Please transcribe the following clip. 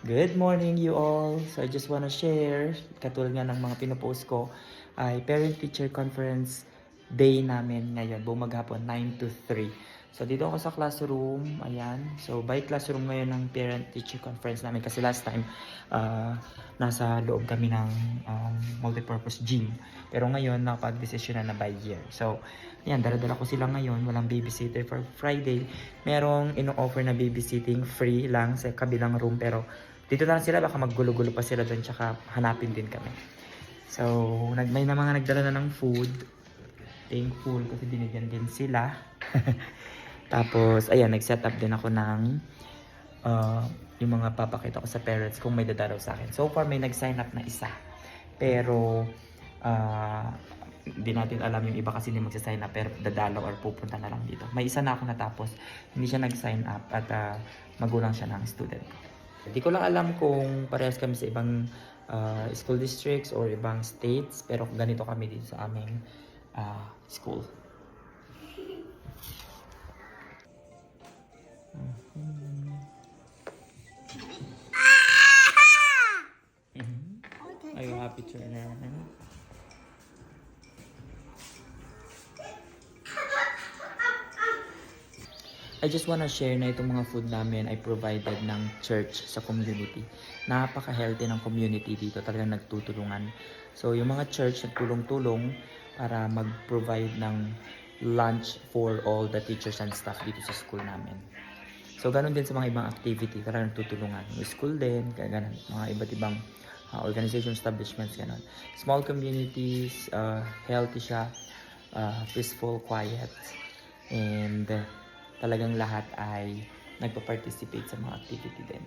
Good morning you all! So I just wanna share, katulad nga ng mga pinopost ko, ay Parent-Teacher Conference Day namin ngayon, buong maghapon, 9 to 3. So dito ako sa classroom, ayan. So by classroom ngayon ng Parent-Teacher Conference namin kasi last time, nasa loob kami ng multipurpose gym. Pero ngayon, napag-desisyon na by year. So, ayan, dala-dala ko sila ngayon, walang babysitter for Friday. Merong ino-offer na babysitting free lang sa kabilang room pero dito lang sila, baka maggulo-gulo pa sila doon, tsaka hanapin din kami. So, may na mga nagdala na ng food. Thankful kasi binigyan din sila. Tapos, ayan, nag-set up din ako ng yung mga papakita ko sa parents kung may dadalaw sa akin. So far, may nag-sign up na isa. Pero, hindi natin alam yung iba kasi hindi magsa-sign up pero dadalaw or pupunta na lang dito. May isa na ako natapos, hindi siya nag-sign up at magulang siya ng student ko. Hindi ko lang alam kung parehas kami sa ibang school districts or ibang states, pero ganito kami dito sa aming school. Are you happy, Turner? I just wanna share na itong mga food namin ay provided ng church sa community. Napaka-healthy ng community dito, talagang nagtutulungan. So yung mga church nagtulong-tulong para mag-provide ng lunch for all the teachers and staff dito sa school namin. So ganun din sa mga ibang activity, talagang nagtutulungan. Yung school din, ganun, mga iba't ibang organization establishments, ganun. Small communities, healthy siya, peaceful, quiet, and talagang lahat ay nagpa-participate sa mga activity din.